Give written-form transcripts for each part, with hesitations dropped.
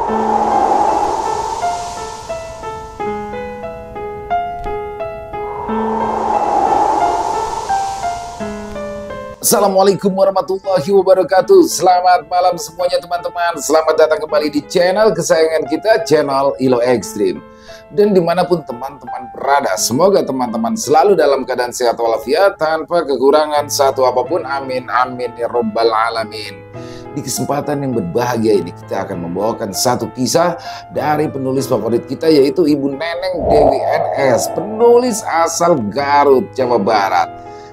Assalamualaikum warahmatullahi wabarakatuh. Selamat malam semuanya teman-teman. Selamat datang kembali di channel kesayangan kita, channel Ilo Extreme. Dan dimanapun teman-teman berada, semoga teman-teman selalu dalam keadaan sehat walafiat, tanpa kekurangan satu apapun. Amin amin ya robbal alamin. Di kesempatan yang berbahagia ini, kita akan membawakan satu kisah dari penulis favorit kita, yaitu Ibu Neneng Dewi NS, penulis asal Garut, Jawa Barat.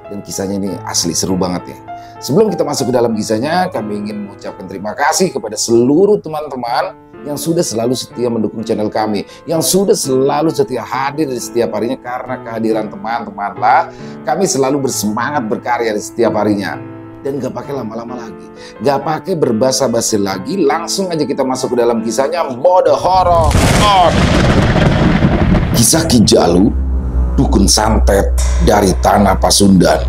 Dan kisahnya ini asli seru banget ya. Sebelum kita masuk ke dalam kisahnya, kami ingin mengucapkan terima kasih kepada seluruh teman-teman yang sudah selalu setia mendukung channel kami, yang sudah selalu setia hadir di setiap harinya. Karena kehadiran teman-teman lah kami selalu bersemangat berkarya di setiap harinya. Dan gak pakai lama-lama lagi, gak pakai berbasa-basi lagi, langsung aja kita masuk ke dalam kisahnya. Mode horor on. Kisah Ki Jalu, dukun santet dari tanah Pasundan.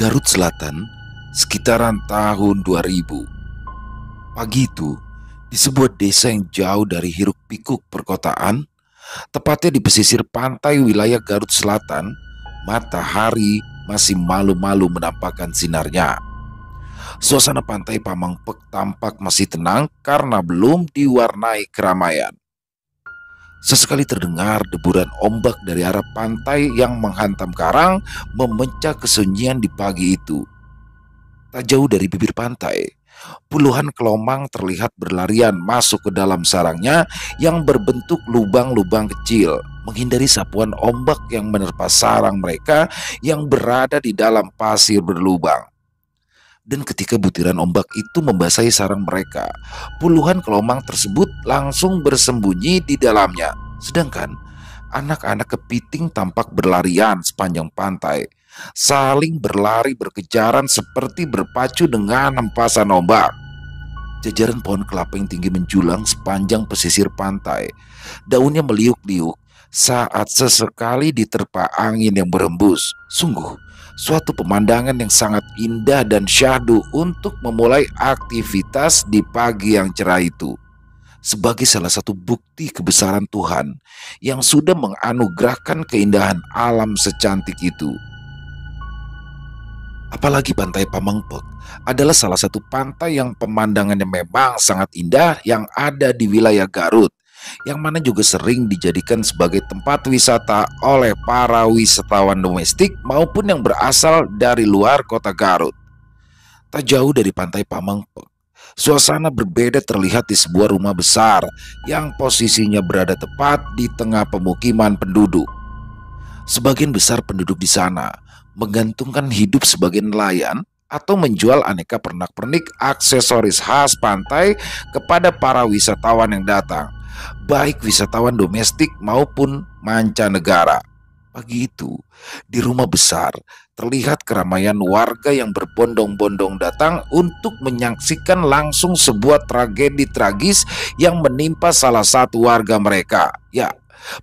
Garut Selatan, sekitaran tahun 2000. Pagi itu, di sebuah desa yang jauh dari hiruk-pikuk perkotaan, tepatnya di pesisir pantai wilayah Garut Selatan, matahari masih malu-malu menampakkan sinarnya. Suasana pantai Pamengpek tampak masih tenang karena belum diwarnai keramaian. Sesekali terdengar deburan ombak dari arah pantai yang menghantam karang, memecah kesunyian di pagi itu. Tak jauh dari bibir pantai, puluhan kelomang terlihat berlarian masuk ke dalam sarangnya yang berbentuk lubang-lubang kecil, menghindari sapuan ombak yang menerpa sarang mereka yang berada di dalam pasir berlubang. Dan ketika butiran ombak itu membasahi sarang mereka, puluhan kelomang tersebut langsung bersembunyi di dalamnya. Sedangkan anak-anak kepiting tampak berlarian sepanjang pantai, saling berlari berkejaran seperti berpacu dengan hempasan ombak. Jajaran pohon kelapa yang tinggi menjulang sepanjang pesisir pantai. Daunnya meliuk-liuk saat sesekali diterpa angin yang berhembus. Sungguh suatu pemandangan yang sangat indah dan syahdu untuk memulai aktivitas di pagi yang cerah itu. Sebagai salah satu bukti kebesaran Tuhan yang sudah menganugerahkan keindahan alam secantik itu. Apalagi pantai Pamengpek adalah salah satu pantai yang pemandangannya memang sangat indah yang ada di wilayah Garut, yang mana juga sering dijadikan sebagai tempat wisata oleh para wisatawan domestik maupun yang berasal dari luar kota Garut. Tak jauh dari pantai Pamengpek, suasana berbeda terlihat di sebuah rumah besar yang posisinya berada tepat di tengah pemukiman penduduk. Sebagian besar penduduk di sana menggantungkan hidup sebagai nelayan atau menjual aneka pernak-pernik aksesoris khas pantai kepada para wisatawan yang datang, baik wisatawan domestik maupun mancanegara. Pagi itu, di rumah besar, terlihat keramaian warga yang berbondong-bondong datang untuk menyaksikan langsung sebuah tragedi tragis yang menimpa salah satu warga mereka. Ya,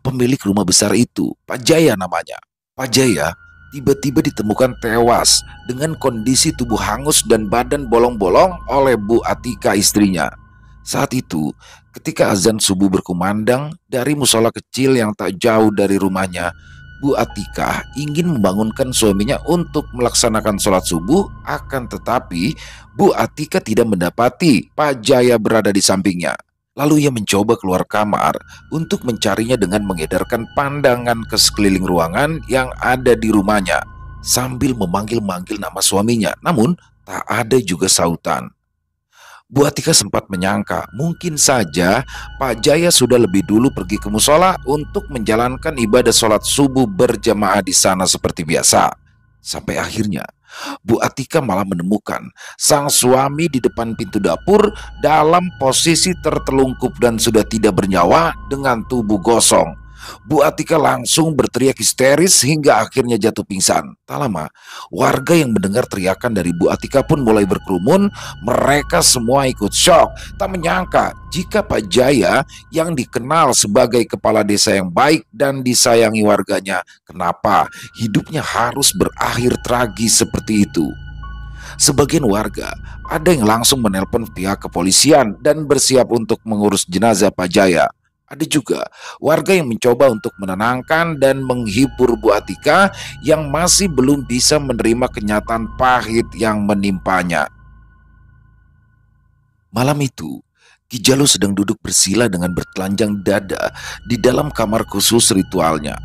pemilik rumah besar itu, Pak Jaya namanya. Pak Jaya tiba-tiba ditemukan tewas dengan kondisi tubuh hangus dan badan bolong-bolong oleh Bu Atika, istrinya. Saat itu, ketika azan subuh berkumandang dari musola kecil yang tak jauh dari rumahnya, Bu Atika ingin membangunkan suaminya untuk melaksanakan sholat subuh. Akan tetapi, Bu Atika tidak mendapati Pak Jaya berada di sampingnya. Lalu ia mencoba keluar kamar untuk mencarinya dengan mengedarkan pandangan ke sekeliling ruangan yang ada di rumahnya, sambil memanggil-manggil nama suaminya. Namun, tak ada juga sautan. Bu Atika sempat menyangka mungkin saja Pak Jaya sudah lebih dulu pergi ke musola untuk menjalankan ibadah sholat subuh berjamaah di sana seperti biasa. Sampai akhirnya Bu Atika malah menemukan sang suami di depan pintu dapur dalam posisi tertelungkup dan sudah tidak bernyawa dengan tubuh gosong. Bu Atika langsung berteriak histeris hingga akhirnya jatuh pingsan. Tak lama, warga yang mendengar teriakan dari Bu Atika pun mulai berkerumun. Mereka semua ikut syok, tak menyangka jika Pak Jaya yang dikenal sebagai kepala desa yang baik dan disayangi warganya, kenapa hidupnya harus berakhir tragis seperti itu. Sebagian warga ada yang langsung menelpon pihak kepolisian dan bersiap untuk mengurus jenazah Pak Jaya. Ada juga warga yang mencoba untuk menenangkan dan menghibur Bu Atika yang masih belum bisa menerima kenyataan pahit yang menimpanya. Malam itu, Ki Jalu sedang duduk bersila dengan bertelanjang dada di dalam kamar khusus ritualnya.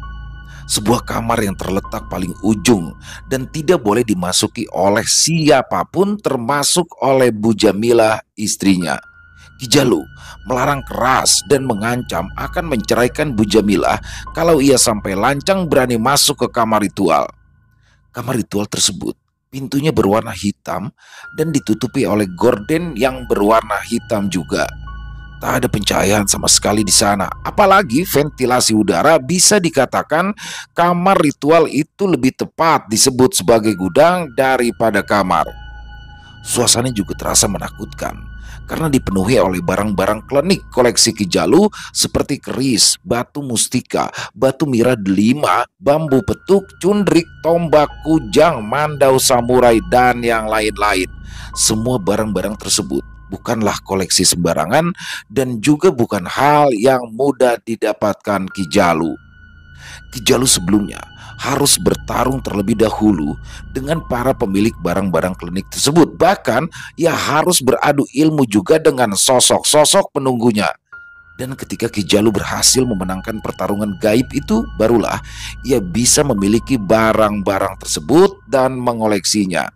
Sebuah kamar yang terletak paling ujung dan tidak boleh dimasuki oleh siapapun termasuk oleh Bu Jamilah istrinya. Ki Jalu melarang keras dan mengancam akan menceraikan Bu Jamilah kalau ia sampai lancang berani masuk ke kamar ritual. Kamar ritual tersebut pintunya berwarna hitam dan ditutupi oleh gorden yang berwarna hitam juga. Tak ada pencahayaan sama sekali di sana, apalagi ventilasi udara. Bisa dikatakan kamar ritual itu lebih tepat disebut sebagai gudang daripada kamar. Suasananya juga terasa menakutkan karena dipenuhi oleh barang-barang klinik koleksi Ki Jalu seperti keris, batu mustika, batu mira delima, bambu petuk, cundrik, tombak, kujang, mandau samurai, dan yang lain-lain. Semua barang-barang tersebut bukanlah koleksi sembarangan dan juga bukan hal yang mudah didapatkan Ki Jalu. Ki Jalu sebelumnya harus bertarung terlebih dahulu dengan para pemilik barang-barang klinik tersebut. Bahkan ia harus beradu ilmu juga dengan sosok-sosok penunggunya. Dan ketika Ki Jalu berhasil memenangkan pertarungan gaib itu, barulah ia bisa memiliki barang-barang tersebut dan mengoleksinya.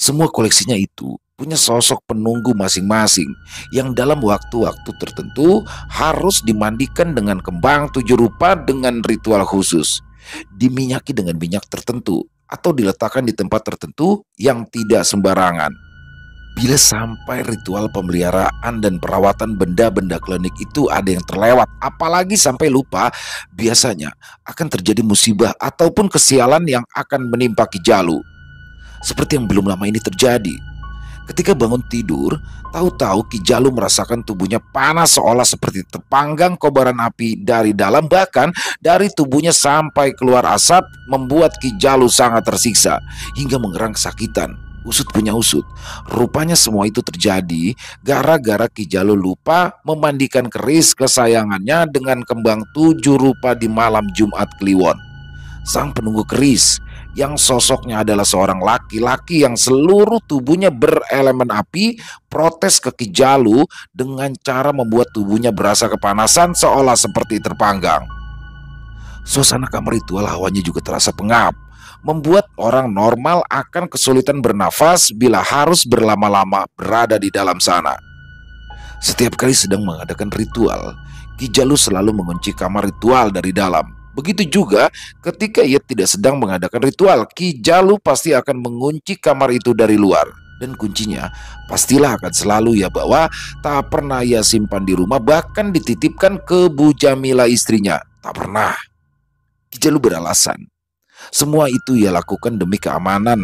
Semua koleksinya itu punya sosok penunggu masing-masing yang dalam waktu-waktu tertentu harus dimandikan dengan kembang 7 rupa dengan ritual khusus, diminyaki dengan minyak tertentu, atau diletakkan di tempat tertentu yang tidak sembarangan. Bila sampai ritual pemeliharaan dan perawatan benda-benda klinik itu ada yang terlewat, apalagi sampai lupa, biasanya akan terjadi musibah ataupun kesialan yang akan menimpa Ki Jalu. Seperti yang belum lama ini terjadi. Ketika bangun tidur, tahu-tahu Ki Jalu merasakan tubuhnya panas seolah seperti terpanggang kobaran api dari dalam, bahkan dari tubuhnya sampai keluar asap, membuat Ki Jalu sangat tersiksa hingga mengerang kesakitan. Usut punya usut, rupanya semua itu terjadi gara-gara Ki Jalu lupa memandikan keris kesayangannya dengan kembang 7 rupa di malam Jumat Kliwon. Sang penunggu keris yang sosoknya adalah seorang laki-laki yang seluruh tubuhnya berelemen api, protes ke Ki Jalu dengan cara membuat tubuhnya berasa kepanasan seolah seperti terpanggang. Suasana kamar ritual hawanya juga terasa pengap, membuat orang normal akan kesulitan bernafas bila harus berlama-lama berada di dalam sana. Setiap kali sedang mengadakan ritual, Ki Jalu selalu mengunci kamar ritual dari dalam. Begitu juga ketika ia tidak sedang mengadakan ritual, Ki Jalu pasti akan mengunci kamar itu dari luar. Dan kuncinya pastilah akan selalu ia bawa, tak pernah ia simpan di rumah, bahkan dititipkan ke Bu Jamilah istrinya. Tak pernah. Ki Jalu beralasan, semua itu ia lakukan demi keamanan.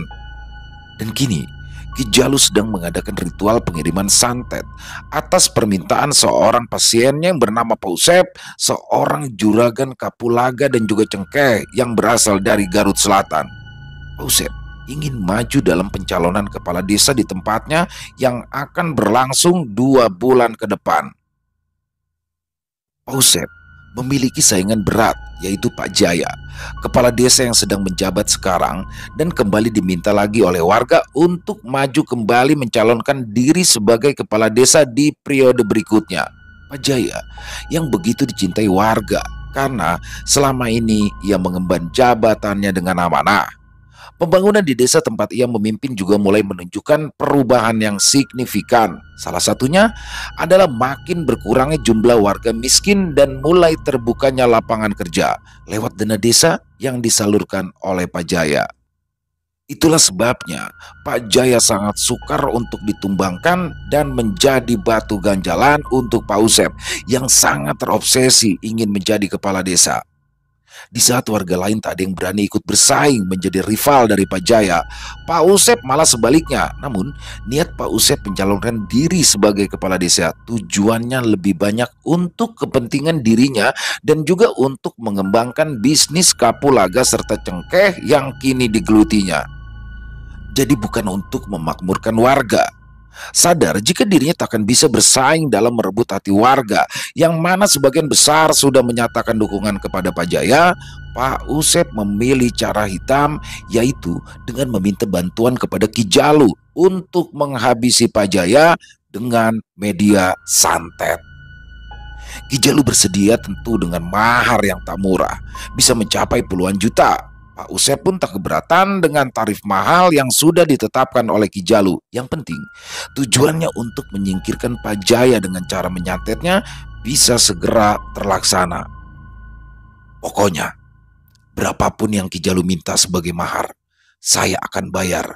Dan kini Ki Jalu sedang mengadakan ritual pengiriman santet atas permintaan seorang pasiennya yang bernama Pausep, seorang juragan Kapulaga dan juga Cengkeh yang berasal dari Garut Selatan. Pausep ingin maju dalam pencalonan kepala desa di tempatnya yang akan berlangsung 2 bulan ke depan. Pausep memiliki saingan berat, yaitu Pak Jaya, kepala desa yang sedang menjabat sekarang dan kembali diminta lagi oleh warga untuk maju kembali mencalonkan diri sebagai kepala desa di periode berikutnya. Pak Jaya yang begitu dicintai warga karena selama ini ia mengemban jabatannya dengan amanah. Pembangunan di desa tempat ia memimpin juga mulai menunjukkan perubahan yang signifikan. Salah satunya adalah makin berkurangnya jumlah warga miskin dan mulai terbukanya lapangan kerja lewat dana desa yang disalurkan oleh Pak Jaya. Itulah sebabnya Pak Jaya sangat sukar untuk ditumbangkan dan menjadi batu ganjalan untuk Pak Usep yang sangat terobsesi ingin menjadi kepala desa. Di saat warga lain tak ada yang berani ikut bersaing menjadi rival dari Pak Jaya, Pak Usep malah sebaliknya. Namun, niat Pak Usep mencalonkan diri sebagai kepala desa tujuannya lebih banyak untuk kepentingan dirinya dan juga untuk mengembangkan bisnis kapulaga serta cengkeh yang kini digelutinya. Jadi bukan untuk memakmurkan warga. Sadar jika dirinya tak akan bisa bersaing dalam merebut hati warga, yang mana sebagian besar sudah menyatakan dukungan kepada Pak Jaya, Pak Usep memilih cara hitam, yaitu dengan meminta bantuan kepada Ki Jalu untuk menghabisi Pak Jaya dengan media santet. Ki Jalu bersedia tentu dengan mahar yang tak murah, bisa mencapai puluhan juta. Pak Usep pun tak keberatan dengan tarif mahal yang sudah ditetapkan oleh Ki Jalu. Yang penting, tujuannya untuk menyingkirkan Pak Jaya dengan cara menyantetnya bisa segera terlaksana. Pokoknya, berapapun yang Ki Jalu minta sebagai mahar, saya akan bayar.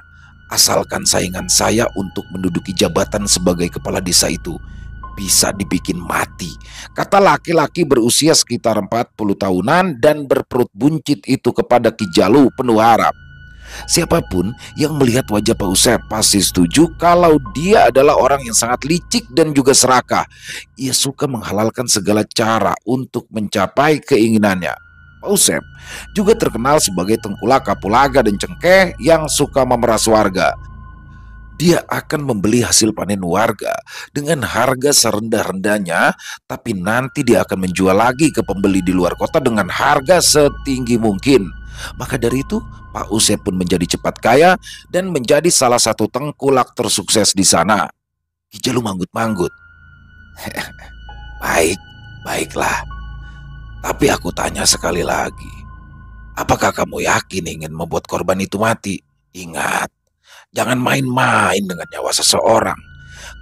Asalkan saingan saya untuk menduduki jabatan sebagai kepala desa itu bisa dibikin mati, kata laki-laki berusia sekitar 40 tahunan dan berperut buncit itu kepada Ki Jalu penuh harap. Siapapun yang melihat wajah Pak Usep pasti setuju kalau dia adalah orang yang sangat licik dan juga serakah. Ia suka menghalalkan segala cara untuk mencapai keinginannya. Pak Usep juga terkenal sebagai tengkulak kapulaga dan cengkeh yang suka memeras warga. Dia akan membeli hasil panen warga dengan harga serendah-rendahnya, tapi nanti dia akan menjual lagi ke pembeli di luar kota dengan harga setinggi mungkin. Maka dari itu, Pak Usep pun menjadi cepat kaya dan menjadi salah satu tengkulak tersukses di sana. Ki Jalu manggut-manggut. Baiklah. Tapi aku tanya sekali lagi, apakah kamu yakin ingin membuat korban itu mati? Ingat, jangan main-main dengan nyawa seseorang.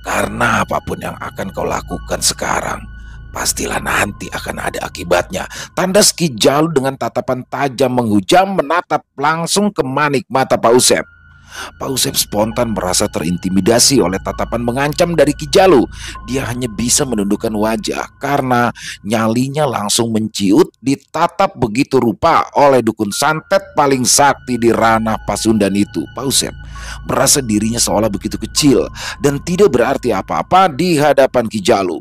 Karena apapun yang akan kau lakukan sekarang, pastilah nanti akan ada akibatnya. Tandas Ki Jalu dengan tatapan tajam menghujam menatap langsung ke manik mata Pak Usep. Pak Usep spontan merasa terintimidasi oleh tatapan mengancam dari Ki Jalu. Dia hanya bisa menundukkan wajah karena nyalinya langsung menciut ditatap begitu rupa oleh dukun santet paling sakti di ranah Pasundan itu. Pak Usep merasa dirinya seolah begitu kecil dan tidak berarti apa-apa di hadapan Ki Jalu.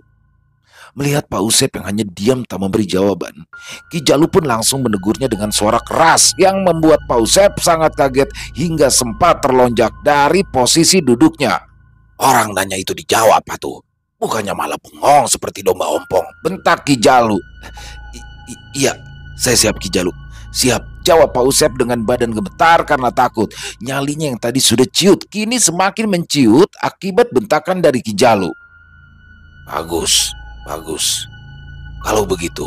Melihat Pak Usep yang hanya diam tak memberi jawaban, Ki Jalu pun langsung menegurnya dengan suara keras yang membuat Pak Usep sangat kaget hingga sempat terlonjak dari posisi duduknya. Orang nanya itu dijawab apa tuh? Bukannya malah bengong seperti domba ompong, bentak Ki Jalu. Iya, saya siap Ki Jalu. Siap, jawab Pak Usep dengan badan gemetar karena takut. Nyalinya yang tadi sudah ciut, kini semakin menciut akibat bentakan dari Ki Jalu. Bagus. Kalau begitu,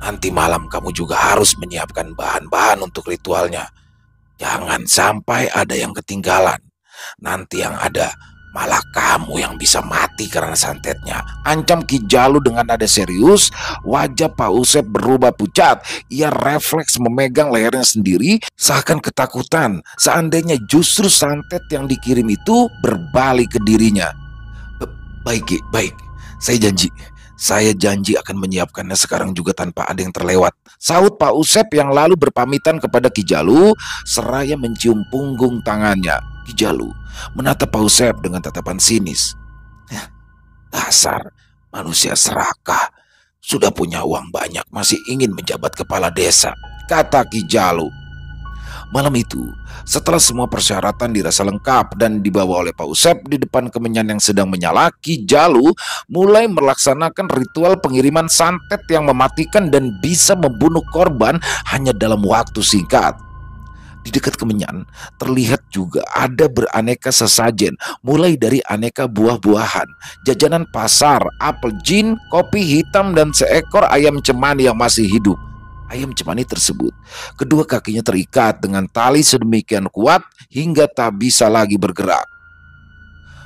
nanti malam kamu juga harus menyiapkan bahan-bahan untuk ritualnya. Jangan sampai ada yang ketinggalan. Nanti yang ada malah kamu yang bisa mati karena santetnya, ancam Ki Jalu dengan nada serius. Wajah Pak Usep berubah pucat. Ia refleks memegang lehernya sendiri seakan ketakutan seandainya justru santet yang dikirim itu berbalik ke dirinya. Baik, saya janji akan menyiapkannya sekarang juga tanpa ada yang terlewat, sahut Pak Usep yang lalu berpamitan kepada Ki Jalu seraya mencium punggung tangannya. Ki Jalu menatap Pak Usep dengan tatapan sinis. Dasar manusia serakah, sudah punya uang banyak masih ingin menjabat kepala desa, kata Ki Jalu. Malam itu, setelah semua persyaratan dirasa lengkap dan dibawa oleh Pak Usep di depan kemenyan yang sedang menyala, Ki Jalu mulai melaksanakan ritual pengiriman santet yang mematikan dan bisa membunuh korban hanya dalam waktu singkat. Di dekat kemenyan terlihat juga ada beraneka sesajen, mulai dari aneka buah-buahan, jajanan pasar, apel jin, kopi hitam, dan seekor ayam cemani yang masih hidup. Ayam cemani tersebut, kedua kakinya terikat dengan tali sedemikian kuat hingga tak bisa lagi bergerak.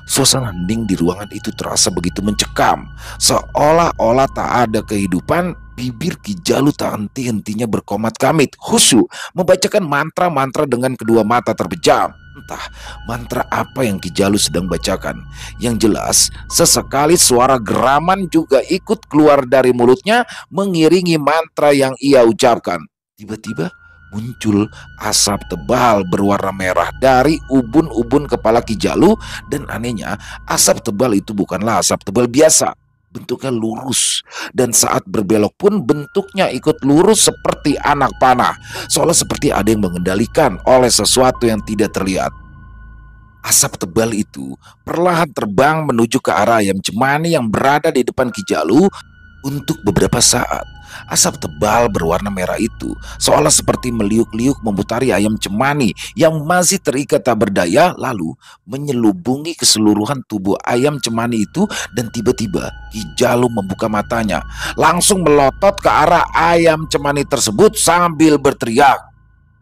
Suasana hening di ruangan itu terasa begitu mencekam, seolah-olah tak ada kehidupan Bibir Ki Jalu tak henti-hentinya berkomat-kamit, khusyuk, membacakan mantra-mantra dengan kedua mata terpejam. Entah mantra apa yang Ki Jalu sedang bacakan. Yang jelas, sesekali suara geraman juga ikut keluar dari mulutnya mengiringi mantra yang ia ucapkan. Tiba-tiba muncul asap tebal berwarna merah dari ubun-ubun kepala Ki Jalu, dan anehnya asap tebal itu bukanlah asap tebal biasa. Bentuknya lurus, dan saat berbelok pun bentuknya ikut lurus seperti anak panah, seolah seperti ada yang mengendalikan oleh sesuatu yang tidak terlihat. Asap tebal itu perlahan terbang menuju ke arah ayam cemani yang berada di depan Ki Jalu. Untuk beberapa saat, asap tebal berwarna merah itu seolah seperti meliuk-liuk memutari ayam cemani yang masih terikat tak berdaya, lalu menyelubungi keseluruhan tubuh ayam cemani itu, dan tiba-tiba Ki Jalu membuka matanya, langsung melotot ke arah ayam cemani tersebut sambil berteriak,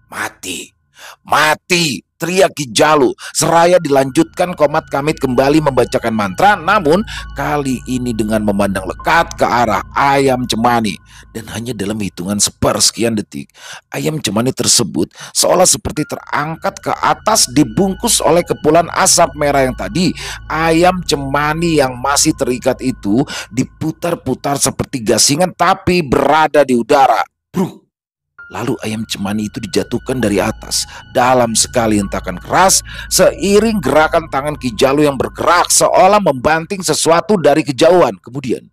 "Mati! Mati!" teriak Ki Jalu, seraya dilanjutkan komat kamit kembali membacakan mantra, namun kali ini dengan memandang lekat ke arah ayam cemani. Dan hanya dalam hitungan sepersekian detik, ayam cemani tersebut seolah seperti terangkat ke atas dibungkus oleh kepulan asap merah yang tadi. Ayam cemani yang masih terikat itu diputar-putar seperti gasingan tapi berada di udara. Bruk! Lalu ayam cemani itu dijatuhkan dari atas dalam sekali hentakan keras, seiring gerakan tangan Ki Jalu yang bergerak seolah membanting sesuatu dari kejauhan. Kemudian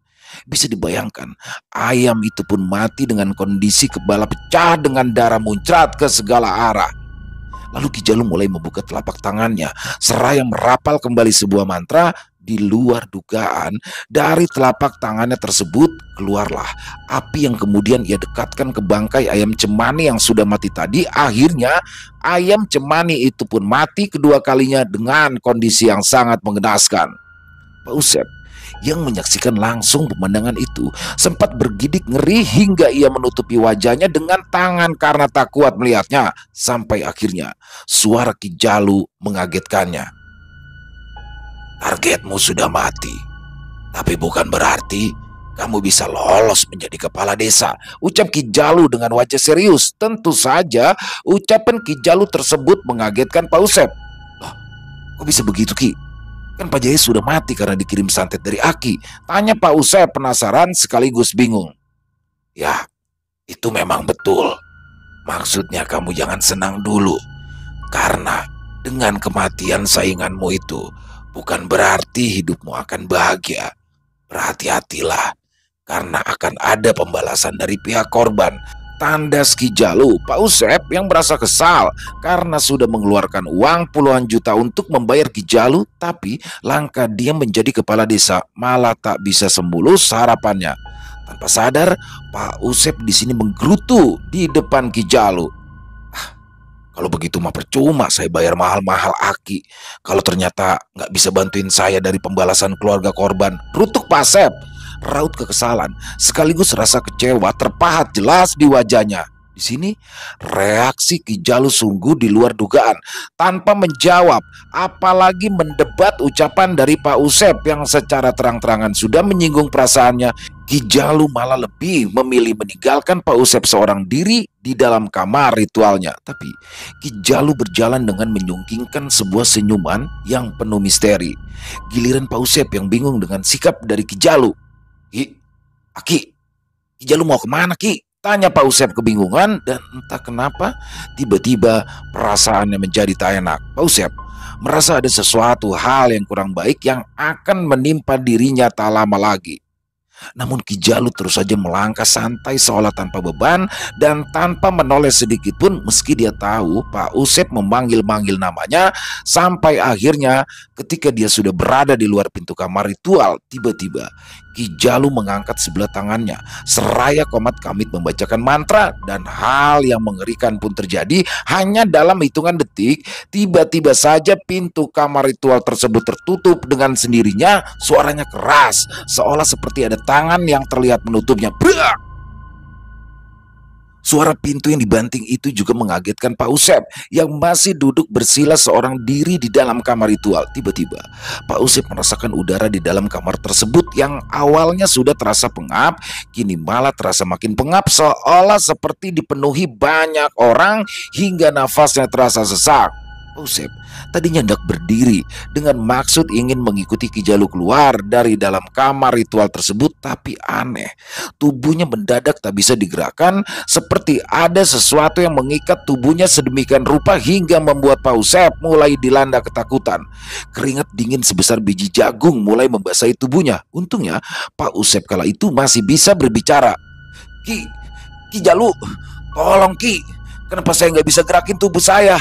bisa dibayangkan, ayam itu pun mati dengan kondisi kepala pecah dengan darah muncrat ke segala arah. Lalu Ki Jalu mulai membuka telapak tangannya, seraya merapal kembali sebuah mantra. Di luar dugaan, dari telapak tangannya tersebut keluarlah api yang kemudian ia dekatkan ke bangkai ayam cemani yang sudah mati tadi. Akhirnya ayam cemani itu pun mati kedua kalinya dengan kondisi yang sangat mengenaskan. Pak Usep yang menyaksikan langsung pemandangan itu sempat bergidik ngeri hingga ia menutupi wajahnya dengan tangan karena tak kuat melihatnya. Sampai akhirnya suara Ki Jalu mengagetkannya. "Targetmu sudah mati, tapi bukan berarti kamu bisa lolos menjadi kepala desa," ucap Ki Jalu dengan wajah serius. Tentu saja ucapan Ki Jalu tersebut mengagetkan Pak Usep. "Loh, kok bisa begitu, Ki? Kan Pak Jaya sudah mati karena dikirim santet dari Aki," tanya Pak Usep penasaran sekaligus bingung. "Ya, itu memang betul. Maksudnya kamu jangan senang dulu, karena dengan kematian sainganmu itu bukan berarti hidupmu akan bahagia. Berhati-hatilah, karena akan ada pembalasan dari pihak korban," tandas Ki Jalu. Pak Usep yang merasa kesal karena sudah mengeluarkan uang puluhan juta untuk membayar Ki Jalu, tapi langkah dia menjadi kepala desa malah tak bisa semulus harapannya. Tanpa sadar, Pak Usep di sini menggerutu di depan Ki Jalu. "Kalau begitu mah percuma saya bayar mahal-mahal Aki kalau ternyata nggak bisa bantuin saya dari pembalasan keluarga korban," rutuk Pak Asep. Raut kekesalan sekaligus rasa kecewa terpahat jelas di wajahnya. Di sini reaksi Ki Jalu sungguh di luar dugaan. Tanpa menjawab apalagi mendebat ucapan dari Pak Usep yang secara terang-terangan sudah menyinggung perasaannya, Ki Jalu malah lebih memilih meninggalkan Pak Usep seorang diri di dalam kamar ritualnya. Tapi Ki Jalu berjalan dengan menyungkingkan sebuah senyuman yang penuh misteri. Giliran Pak Usep yang bingung dengan sikap dari Ki Jalu. Aki, Ki Jalu mau kemana, Ki?" tanya Pak Usep kebingungan, dan entah kenapa tiba-tiba perasaannya menjadi tak enak. Pak Usep merasa ada sesuatu hal yang kurang baik yang akan menimpa dirinya tak lama lagi. Namun Ki Jalu terus saja melangkah santai seolah tanpa beban dan tanpa menoleh sedikit pun, meski dia tahu Pak Usep memanggil-manggil namanya. Sampai akhirnya ketika dia sudah berada di luar pintu kamar ritual, tiba-tiba Ki Jalu mengangkat sebelah tangannya seraya komat kamit membacakan mantra, dan hal yang mengerikan pun terjadi. Hanya dalam hitungan detik, tiba-tiba saja pintu kamar ritual tersebut tertutup dengan sendirinya. Suaranya keras seolah seperti ada tangan yang terlihat menutupnya. Brak! Suara pintu yang dibanting itu juga mengagetkan Pak Usep yang masih duduk bersila seorang diri di dalam kamar ritual. Tiba-tiba, Pak Usep merasakan udara di dalam kamar tersebut yang awalnya sudah terasa pengap, kini malah terasa makin pengap seolah seperti dipenuhi banyak orang hingga nafasnya terasa sesak. Pak Usep tadinya hendak berdiri dengan maksud ingin mengikuti Ki Jalu keluar dari dalam kamar ritual tersebut, tapi aneh, tubuhnya mendadak tak bisa digerakkan seperti ada sesuatu yang mengikat tubuhnya sedemikian rupa hingga membuat Pak Usep mulai dilanda ketakutan. Keringat dingin sebesar biji jagung mulai membasahi tubuhnya. Untungnya Pak Usep kala itu masih bisa berbicara. Ki Jalu, tolong Ki, kenapa saya nggak bisa gerakin tubuh saya?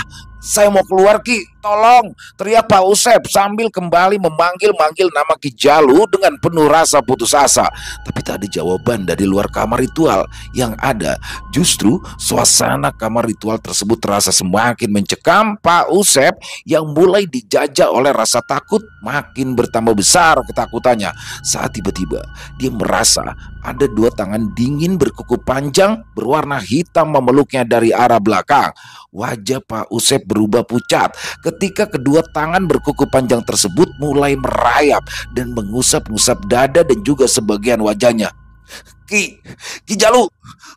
Saya mau keluar Ki, tolong, teriak Pak Usep sambil kembali memanggil-manggil nama Ki Jalu dengan penuh rasa putus asa. Tapi tak ada jawaban dari luar kamar ritual. Yang ada justru suasana kamar ritual tersebut terasa semakin mencekam. Pak Usep yang mulai dijajah oleh rasa takut makin bertambah besar ketakutannya saat tiba-tiba dia merasa ada dua tangan dingin berkuku panjang berwarna hitam memeluknya dari arah belakang. Wajah Pak Usep berubah pucat ketika kedua tangan berkuku panjang tersebut mulai merayap dan mengusap-ngusap dada dan juga sebagian wajahnya. Ki Jalu,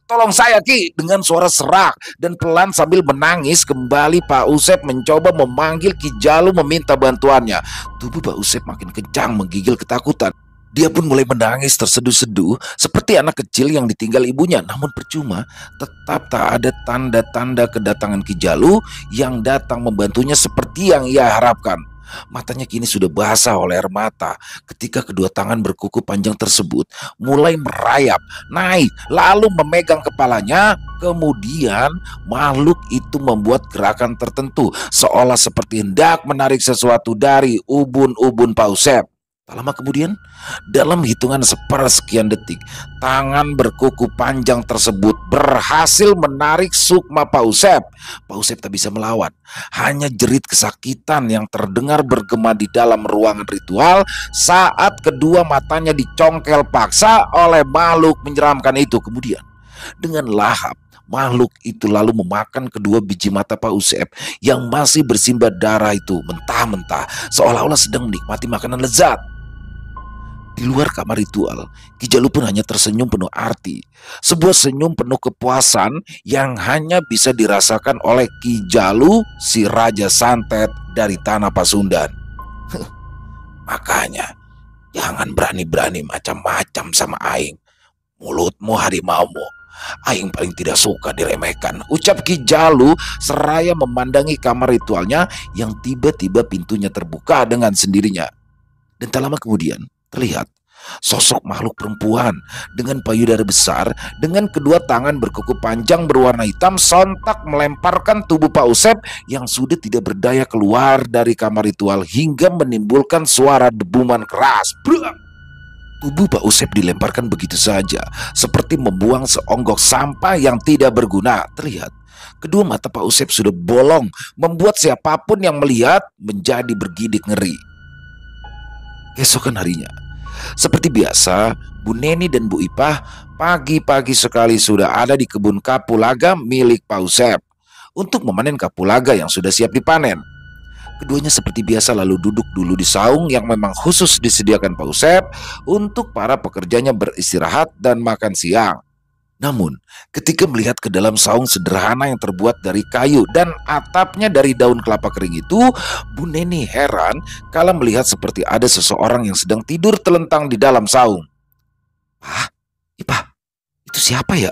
tolong saya Ki. Dengan suara serak dan pelan sambil menangis kembali Pak Usep mencoba memanggil Ki Jalu meminta bantuannya. Tubuh Pak Usep makin kencang menggigil ketakutan. Dia pun mulai menangis terseduh-seduh seperti anak kecil yang ditinggal ibunya. Namun percuma, tetap tak ada tanda-tanda kedatangan Ki Jalu yang datang membantunya seperti yang ia harapkan. Matanya kini sudah basah oleh air mata ketika kedua tangan berkuku panjang tersebut mulai merayap naik lalu memegang kepalanya. Kemudian makhluk itu membuat gerakan tertentu seolah seperti hendak menarik sesuatu dari ubun-ubun Pak Usep. Tak lama kemudian, dalam hitungan sepersekian detik, tangan berkuku panjang tersebut berhasil menarik sukma Pak Usep. Pak Usep tak bisa melawan. Hanya jerit kesakitan yang terdengar bergema di dalam ruangan ritual saat kedua matanya dicongkel paksa oleh makhluk menyeramkan itu. Kemudian, dengan lahap, makhluk itu lalu memakan kedua biji mata Pak Usep yang masih bersimbah darah itu mentah-mentah seolah-olah sedang menikmati makanan lezat. Di luar kamar ritual, Ki Jalu pun hanya tersenyum penuh arti. Sebuah senyum penuh kepuasan yang hanya bisa dirasakan oleh Ki Jalu, si Raja Santet dari tanah Pasundan. Makanya, jangan berani-berani macam-macam sama Aing. Mulutmu harimaumu. Aing paling tidak suka diremehkan, ucap Ki Jalu seraya memandangi kamar ritualnya yang tiba-tiba pintunya terbuka dengan sendirinya. Dan tak lama kemudian, terlihat sosok makhluk perempuan dengan payudara besar dengan kedua tangan berkuku panjang berwarna hitam sontak melemparkan tubuh Pak Usep yang sudah tidak berdaya keluar dari kamar ritual hingga menimbulkan suara debuman keras. Brak! Tubuh Pak Usep dilemparkan begitu saja seperti membuang seonggok sampah yang tidak berguna. Terlihat kedua mata Pak Usep sudah bolong membuat siapapun yang melihat menjadi bergidik ngeri. Keesokan harinya, seperti biasa, Bu Neni dan Bu Ipah pagi-pagi sekali sudah ada di kebun kapulaga milik Pak Usep untuk memanen kapulaga yang sudah siap dipanen. Keduanya seperti biasa lalu duduk dulu di saung yang memang khusus disediakan Pak Usep untuk para pekerjanya beristirahat dan makan siang. Namun, ketika melihat ke dalam saung sederhana yang terbuat dari kayu dan atapnya dari daun kelapa kering itu, Bu Neni heran kala melihat seperti ada seseorang yang sedang tidur telentang di dalam saung. "Ah, Ipah, itu siapa ya?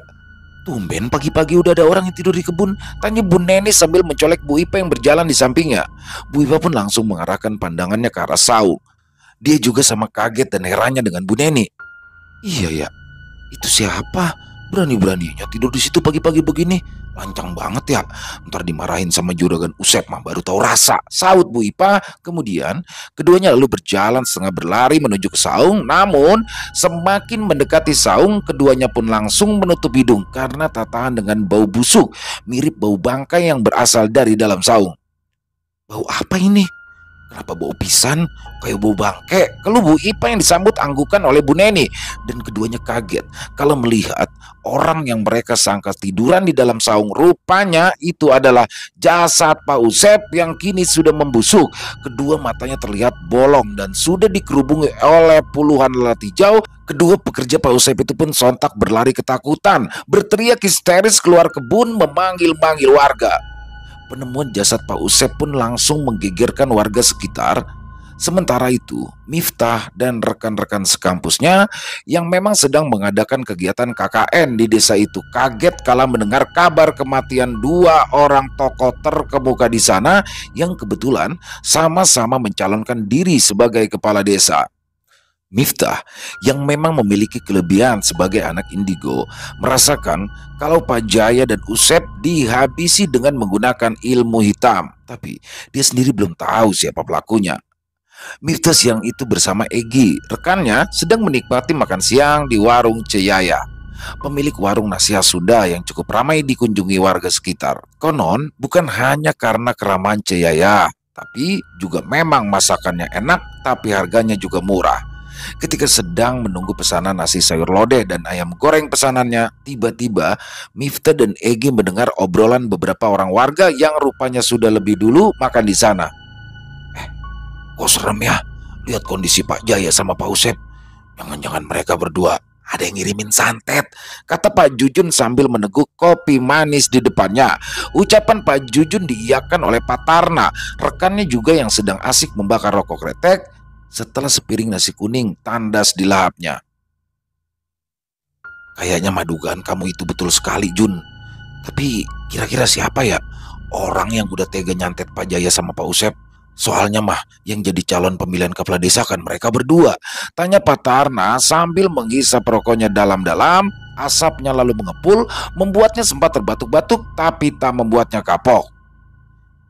Tumben pagi-pagi udah ada orang yang tidur di kebun," tanya Bu Neni sambil mencolek Bu Ipah yang berjalan di sampingnya. Bu Ipah pun langsung mengarahkan pandangannya ke arah saung. Dia juga sama kaget dan herannya dengan Bu Neni. "Iya ya, itu siapa? Berani-beraninya tidur di situ pagi-pagi begini. Lancang banget ya. Ntar dimarahin sama juragan Usep mah baru tahu rasa," saut Bu Ipah. Kemudian keduanya lalu berjalan setengah berlari menuju ke saung. Namun semakin mendekati saung, keduanya pun langsung menutup hidung karena tak tahan dengan bau busuk mirip bau bangkai yang berasal dari dalam saung. "Bau apa ini?" Kenapa bau pisan? Kayak bau bangke, keluh Bu Ipa yang disambut anggukan oleh Bu Neni. Dan keduanya kaget kalau melihat orang yang mereka sangka tiduran di dalam saung. Rupanya itu adalah jasad Pak Usep yang kini sudah membusuk. Kedua matanya terlihat bolong dan sudah dikerubungi oleh puluhan lalat hijau. Kedua pekerja Pak Usep itu pun sontak berlari ketakutan, berteriak histeris keluar kebun memanggil-manggil warga. Penemuan jasad Pak Usep pun langsung menggegerkan warga sekitar. Sementara itu, Miftah dan rekan-rekan sekampusnya yang memang sedang mengadakan kegiatan KKN di desa itu kaget kala mendengar kabar kematian dua orang tokoh terkemuka di sana yang kebetulan sama-sama mencalonkan diri sebagai kepala desa. Miftah yang memang memiliki kelebihan sebagai anak indigo merasakan kalau Pak Jaya dan Usep dihabisi dengan menggunakan ilmu hitam. Tapi dia sendiri belum tahu siapa pelakunya. Miftah siang itu bersama Egi, rekannya, sedang menikmati makan siang di warung Ceyaya, pemilik warung nasi khas Sunda yang cukup ramai dikunjungi warga sekitar. Konon bukan hanya karena keramahan Ceyaya, tapi juga memang masakannya enak tapi harganya juga murah. Ketika sedang menunggu pesanan nasi sayur lodeh dan ayam goreng pesanannya, tiba-tiba Miftah dan Egi mendengar obrolan beberapa orang warga yang rupanya sudah lebih dulu makan di sana. Kok serem ya? Lihat kondisi Pak Jaya sama Pak Usep. Jangan-jangan mereka berdua ada yang ngirimin santet, kata Pak Jujun sambil meneguk kopi manis di depannya. Ucapan Pak Jujun diiyakan oleh Pak Tarna, rekannya juga yang sedang asik membakar rokok kretek setelah sepiring nasi kuning tandas di lahapnya. Kayaknya madugaan kamu itu betul sekali, Jun. Tapi kira-kira siapa ya orang yang udah tega nyantet Pak Jaya sama Pak Usep? Soalnya mah yang jadi calon pemilihan kepala desa kan mereka berdua, tanya Pak Tarna sambil menghisap rokoknya dalam-dalam. Asapnya lalu mengepul, membuatnya sempat terbatuk-batuk tapi tak membuatnya kapok.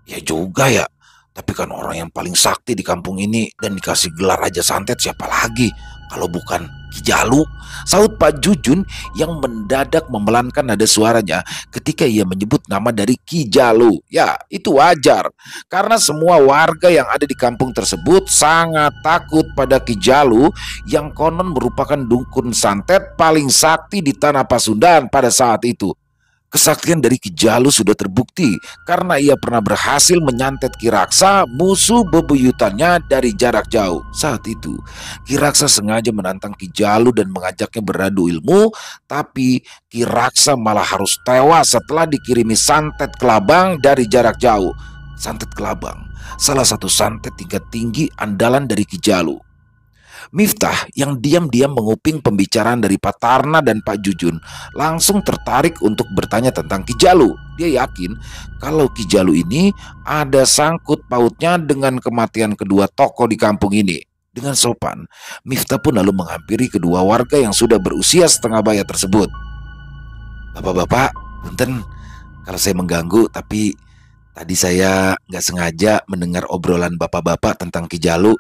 Ya juga ya, tapi kan orang yang paling sakti di kampung ini dan dikasih gelar Raja Santet siapa lagi kalau bukan Ki Jalu, saut Pak Jujun yang mendadak memelankan nada suaranya ketika ia menyebut nama dari Ki Jalu. Ya, itu wajar karena semua warga yang ada di kampung tersebut sangat takut pada Ki Jalu yang konon merupakan dukun santet paling sakti di tanah Pasundan pada saat itu. Kesaktian dari Ki Jalu sudah terbukti karena ia pernah berhasil menyantet Ki Raksa, musuh bebuyutannya, dari jarak jauh. Saat itu, Ki Raksa sengaja menantang Ki Jalu dan mengajaknya beradu ilmu, tapi Ki Raksa malah harus tewas setelah dikirimi santet kelabang dari jarak jauh. Santet kelabang, salah satu santet tingkat tinggi andalan dari Ki Jalu. Miftah yang diam-diam menguping pembicaraan dari Pak Tarna dan Pak Jujun langsung tertarik untuk bertanya tentang Ki Jalu. Dia yakin kalau Ki Jalu ini ada sangkut pautnya dengan kematian kedua tokoh di kampung ini. Dengan sopan, Miftah pun lalu menghampiri kedua warga yang sudah berusia setengah baya tersebut. Bapak-bapak, punten kalau saya mengganggu, tapi tadi saya nggak sengaja mendengar obrolan bapak-bapak tentang Ki Jalu.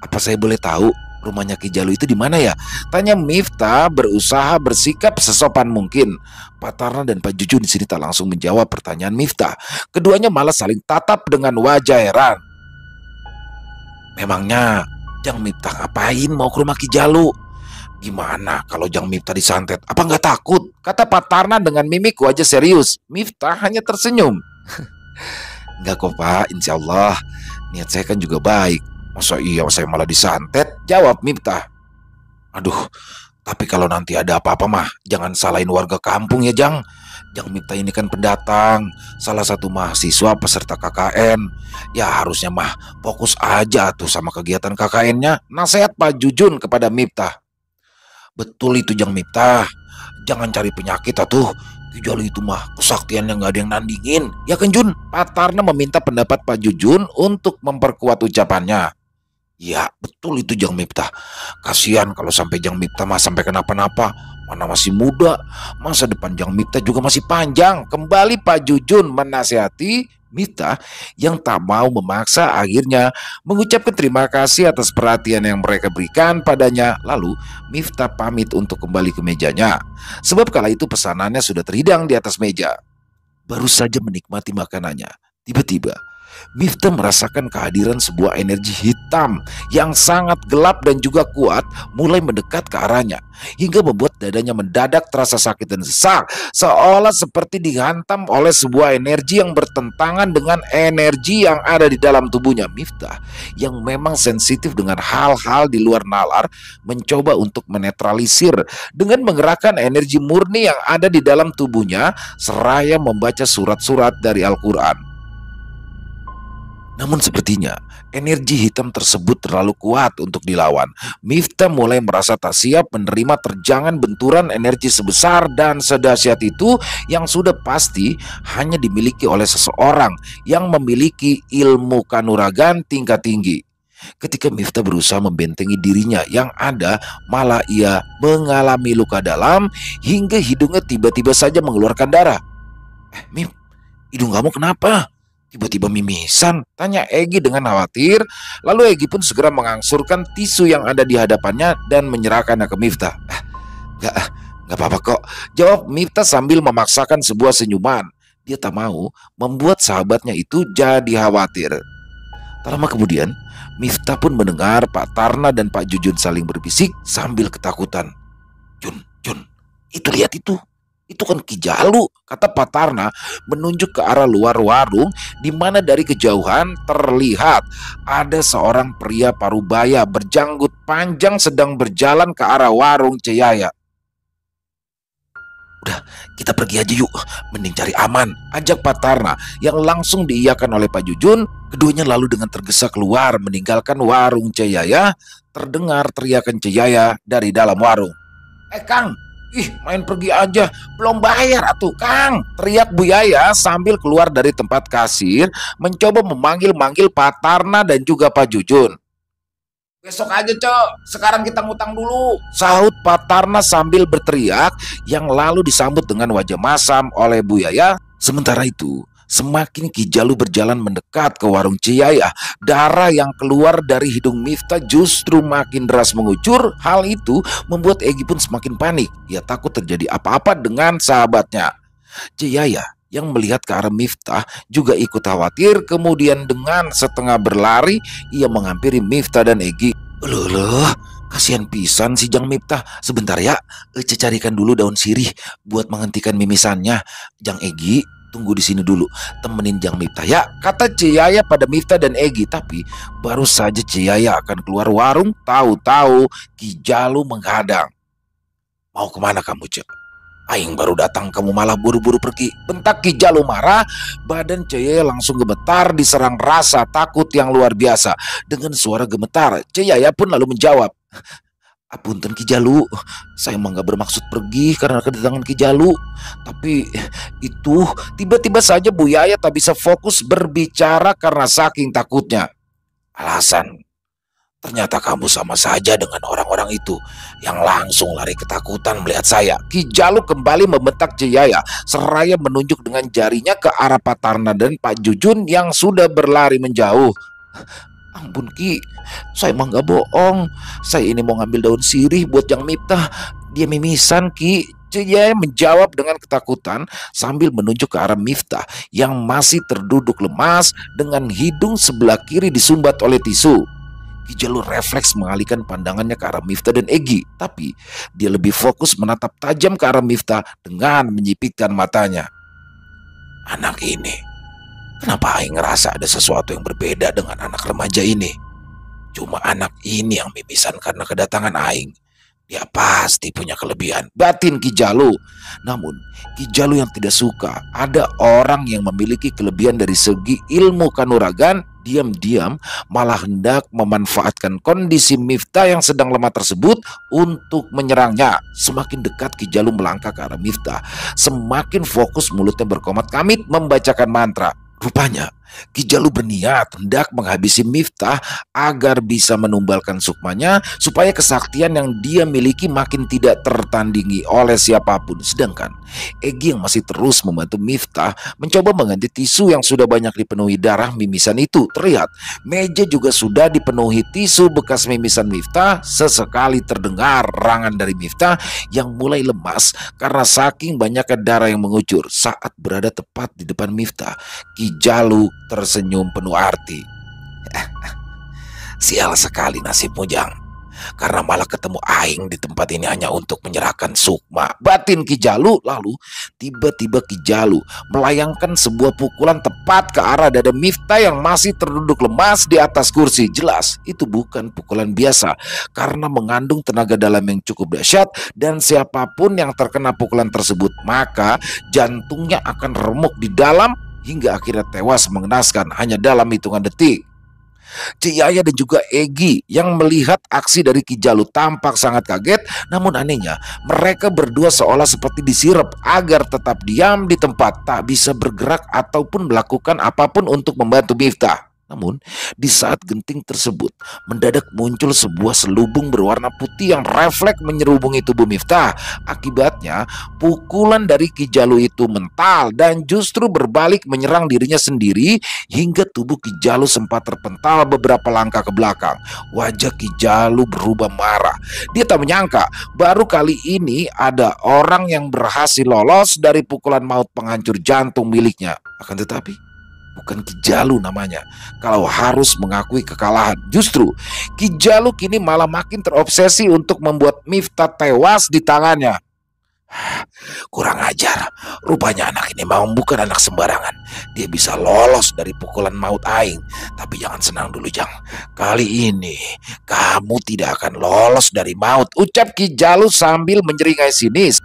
Apa saya boleh tahu rumahnya Ki Jalu itu di mana ya? Tanya Miftah berusaha bersikap sesopan mungkin. Pak Tarna dan Pak Jujun di sini tak langsung menjawab pertanyaan Miftah. Keduanya malah saling tatap dengan wajah heran. Memangnya Jang Miftah ngapain mau ke rumah Ki Jalu? Gimana kalau Jang Miftah disantet? Apa nggak takut? Kata Pak Tarna dengan mimik wajah serius. Miftah hanya tersenyum. Enggak kok Pak, insya Allah. Niat saya kan juga baik. Masa iya saya malah disantet? Jawab Miftah. Aduh, tapi kalau nanti ada apa-apa mah jangan salahin warga kampung ya Jang. Jang Miftah ini kan pendatang, salah satu mahasiswa peserta KKN. Ya harusnya mah fokus aja tuh sama kegiatan KKN-nya. Nasihat Pak Jujun kepada Miftah. Betul itu Jang Miftah, jangan cari penyakit atuh. Ki Jalu itu mah kesaktiannya nggak ada yang nandingin. Ya kan Jun? Pak Tarna meminta pendapat Pak Jujun untuk memperkuat ucapannya. Ya betul itu Jang Miftah. Kasihan kalau sampai Jang Miftah mah sampai kenapa-napa. Mana masih muda, masa depan Jang Miftah juga masih panjang. Kembali Pak Jujun menasihati Miftah yang tak mau memaksa, akhirnya mengucapkan terima kasih atas perhatian yang mereka berikan padanya. Lalu Miftah pamit untuk kembali ke mejanya, sebab kala itu pesanannya sudah terhidang di atas meja. Baru saja menikmati makanannya, tiba-tiba Miftah merasakan kehadiran sebuah energi hitam yang sangat gelap dan juga kuat mulai mendekat ke arahnya, hingga membuat dadanya mendadak terasa sakit dan sesak, seolah seperti dihantam oleh sebuah energi yang bertentangan dengan energi yang ada di dalam tubuhnya. Miftah yang memang sensitif dengan hal-hal di luar nalar mencoba untuk menetralisir dengan menggerakkan energi murni yang ada di dalam tubuhnya seraya membaca surat-surat dari Al-Quran. Namun sepertinya energi hitam tersebut terlalu kuat untuk dilawan. Miftah mulai merasa tak siap menerima terjangan benturan energi sebesar dan sedahsyat itu yang sudah pasti hanya dimiliki oleh seseorang yang memiliki ilmu kanuragan tingkat tinggi. Ketika Miftah berusaha membentengi dirinya yang ada, malah ia mengalami luka dalam hingga hidungnya tiba-tiba saja mengeluarkan darah. Mif, hidung kamu kenapa? Tiba-tiba mimisan, tanya Egi dengan khawatir. Lalu Egi pun segera mengangsurkan tisu yang ada di hadapannya dan menyerahkannya ke Miftah. Gak, gak apa-apa kok, jawab Miftah sambil memaksakan sebuah senyuman. Dia tak mau membuat sahabatnya itu jadi khawatir. Tak lama kemudian, Miftah pun mendengar Pak Tarna dan Pak Jujun saling berbisik sambil ketakutan. Jun, itu lihat itu. Itu kan Ki Jalu, kata Pak Tarna menunjuk ke arah luar warung di mana dari kejauhan terlihat ada seorang pria parubaya berjanggut panjang sedang berjalan ke arah warung Ceyaya. Udah, kita pergi aja yuk, mending cari aman, ajak Pak Tarna yang langsung diiyakan oleh Pak Jujun. Keduanya lalu dengan tergesa keluar meninggalkan warung Ceyaya. Terdengar teriakan Ceyaya dari dalam warung. Kang, ih, main pergi aja, belum bayar atuh Kang, teriak Bu Yaya sambil keluar dari tempat kasir mencoba memanggil-manggil Pak Tarna dan juga Pak Jujun. Besok aja Cok, sekarang kita ngutang dulu, sahut Pak Tarna sambil berteriak yang lalu disambut dengan wajah masam oleh Bu Yaya. Sementara itu, semakin Ki Jalu berjalan mendekat ke warung Ceyaya, darah yang keluar dari hidung Miftah justru makin deras mengucur. Hal itu membuat Egi pun semakin panik. Ia takut terjadi apa-apa dengan sahabatnya. Ceyaya yang melihat ke arah Miftah juga ikut khawatir. Kemudian dengan setengah berlari, ia menghampiri Miftah dan Egi. Loh, kasihan pisan si Jang Miftah. Sebentar ya, carikan dulu daun sirih buat menghentikan mimisannya. Jang Egi, tunggu di sini dulu, temenin Jang Miftah ya, kata Ceyaya pada Miftah dan Egi. Tapi baru saja Ceyaya akan keluar warung, tahu-tahu Ki Jalu menghadang. Mau kemana kamu, Cek? Aing baru datang, kamu malah buru-buru pergi, bentak Ki Jalu marah. Badan Ceyaya langsung gemetar diserang rasa takut yang luar biasa. Dengan suara gemetar, Ceyaya pun lalu menjawab, Apunten Ki Jalu, saya emang gak bermaksud pergi karena kedatangan Ki Jalu. Tapi itu tiba-tiba saja Bu Yaya tak bisa fokus berbicara karena saking takutnya. Alasan, ternyata kamu sama saja dengan orang-orang itu yang langsung lari ketakutan melihat saya. Ki Jalu kembali membentak Ceyaya seraya menunjuk dengan jarinya ke arah Pak Tarna dan Pak Jujun yang sudah berlari menjauh. Ampun Ki, saya emang gak bohong. Saya ini mau ngambil daun sirih buat Jang Miftah. Dia mimisan Ki, Ceyaya menjawab dengan ketakutan sambil menunjuk ke arah Miftah yang masih terduduk lemas dengan hidung sebelah kiri disumbat oleh tisu. Ki Jalu refleks mengalihkan pandangannya ke arah Miftah dan Egi, tapi dia lebih fokus menatap tajam ke arah Miftah dengan menyipitkan matanya. Anak ini, kenapa Aing ngerasa ada sesuatu yang berbeda dengan anak remaja ini? Cuma anak ini yang mimisan karena kedatangan Aing. Dia pasti punya kelebihan, batin Ki Jalu. Namun Ki Jalu yang tidak suka ada orang yang memiliki kelebihan dari segi ilmu kanuragan, diam-diam malah hendak memanfaatkan kondisi Miftah yang sedang lemah tersebut untuk menyerangnya. Semakin dekat Ki Jalu melangkah ke arah Miftah, semakin fokus mulutnya berkomat-kamit membacakan mantra. Rupanya Ki Jalu berniat hendak menghabisi Miftah agar bisa menumbalkan sukmanya, supaya kesaktian yang dia miliki makin tidak tertandingi oleh siapapun. Sedangkan Egi yang masih terus membantu Miftah mencoba mengganti tisu yang sudah banyak dipenuhi darah mimisan itu. Terlihat meja juga sudah dipenuhi tisu bekas mimisan Miftah. Sesekali terdengar rangan dari Miftah yang mulai lemas karena saking banyaknya darah yang mengucur. Saat berada tepat di depan Miftah, Ki Jalu tersenyum penuh arti. Sial sekali nasibmu, Jang. Karena malah ketemu Aing di tempat ini hanya untuk menyerahkan sukma, batin Ki Jalu. Lalu tiba-tiba Ki Jalu melayangkan sebuah pukulan tepat ke arah dada Miftah yang masih terduduk lemas di atas kursi. Jelas itu bukan pukulan biasa karena mengandung tenaga dalam yang cukup dahsyat, dan siapapun yang terkena pukulan tersebut maka jantungnya akan remuk di dalam hingga akhirnya tewas mengenaskan hanya dalam hitungan detik. Ciyaya dan juga Egi yang melihat aksi dari Ki Jalu tampak sangat kaget, namun anehnya mereka berdua seolah seperti disirep agar tetap diam di tempat, tak bisa bergerak ataupun melakukan apapun untuk membantu Miftah. Namun di saat genting tersebut mendadak muncul sebuah selubung berwarna putih yang refleks menyerubungi tubuh Miftah. Akibatnya pukulan dari Ki Jalu itu mental dan justru berbalik menyerang dirinya sendiri hingga tubuh Ki Jalu sempat terpental beberapa langkah ke belakang. Wajah Ki Jalu berubah marah. Dia tak menyangka baru kali ini ada orang yang berhasil lolos dari pukulan maut penghancur jantung miliknya. Akan tetapi bukan Ki Jalu namanya kalau harus mengakui kekalahan. Justru Ki Jalu kini malah makin terobsesi untuk membuat Miftah tewas di tangannya. Kurang ajar, rupanya anak ini memang bukan anak sembarangan. Dia bisa lolos dari pukulan maut Aing. Tapi jangan senang dulu, Jang. Kali ini kamu tidak akan lolos dari maut, ucap Ki Jalu sambil menyeringai sinis.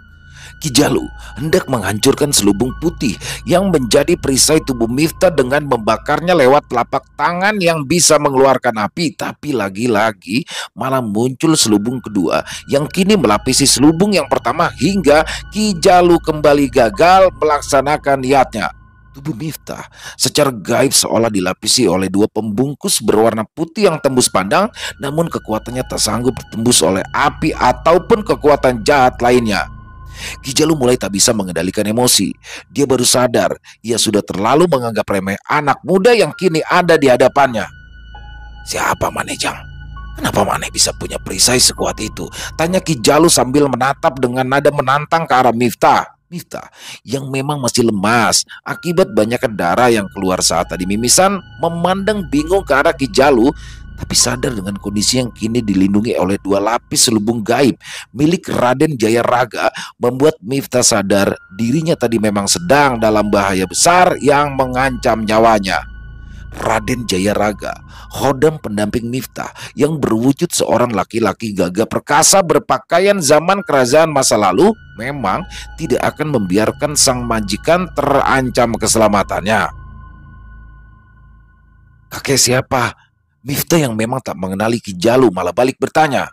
Ki Jalu hendak menghancurkan selubung putih yang menjadi perisai tubuh Miftah dengan membakarnya lewat telapak tangan yang bisa mengeluarkan api. Tapi lagi-lagi malah muncul selubung kedua yang kini melapisi selubung yang pertama hingga Ki Jalu kembali gagal melaksanakan niatnya. Tubuh Miftah secara gaib seolah dilapisi oleh dua pembungkus berwarna putih yang tembus pandang, namun kekuatannya tak sanggup ditembus oleh api ataupun kekuatan jahat lainnya. Ki Jalu mulai tak bisa mengendalikan emosi. Dia baru sadar ia sudah terlalu menganggap remeh anak muda yang kini ada di hadapannya. Siapa Maneh, Jang? Kenapa Maneh bisa punya perisai sekuat itu? Tanya Ki Jalu sambil menatap dengan nada menantang ke arah Miftah. Miftah yang memang masih lemas akibat banyaknya darah yang keluar saat tadi mimisan memandang bingung ke arah Ki Jalu, tapi sadar dengan kondisi yang kini dilindungi oleh dua lapis selubung gaib milik Raden Jayaraga membuat Miftah sadar dirinya tadi memang sedang dalam bahaya besar yang mengancam nyawanya. Raden Jayaraga, khodam pendamping Miftah yang berwujud seorang laki-laki gagah perkasa berpakaian zaman kerajaan masa lalu, memang tidak akan membiarkan sang majikan terancam keselamatannya. Kakek siapa? Miftah yang memang tak mengenali Ki Jalu malah balik bertanya.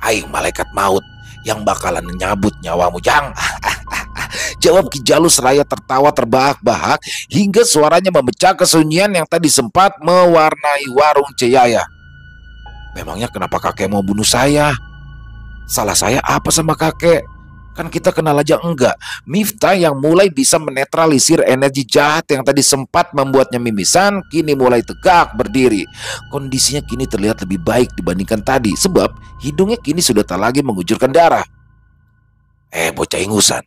Aing malaikat maut yang bakalan menyabut nyawamu, Jang. Jawab Ki Jalu seraya tertawa terbahak-bahak hingga suaranya memecah kesunyian yang tadi sempat mewarnai warung Ciyaya. Memangnya kenapa kakek mau bunuh saya? Salah saya apa sama kakek? Kan kita kenal aja enggak. Miftah yang mulai bisa menetralisir energi jahat yang tadi sempat membuatnya mimisan kini mulai tegak berdiri. Kondisinya kini terlihat lebih baik dibandingkan tadi sebab hidungnya kini sudah tak lagi mengucurkan darah. Bocah ingusan,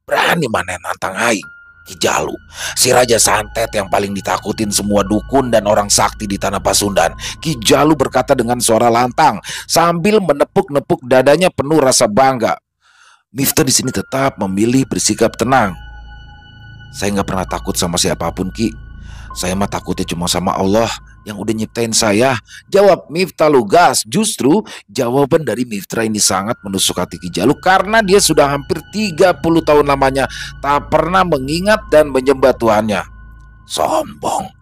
berani Maneh nantang Aing? Ki Jalu, si raja santet yang paling ditakutin semua dukun dan orang sakti di tanah Pasundan. Ki Jalu berkata dengan suara lantang sambil menepuk-nepuk dadanya penuh rasa bangga. Miftah di sini tetap memilih bersikap tenang. Saya nggak pernah takut sama siapapun, Ki. Saya mah takutnya cuma sama Allah yang udah nyiptain saya, jawab Miftah lugas. Justru jawaban dari Miftah ini sangat menusuk hati Ki Jalu karena dia sudah hampir 30 tahun lamanya tak pernah mengingat dan menyembah Tuhannya. Sombong.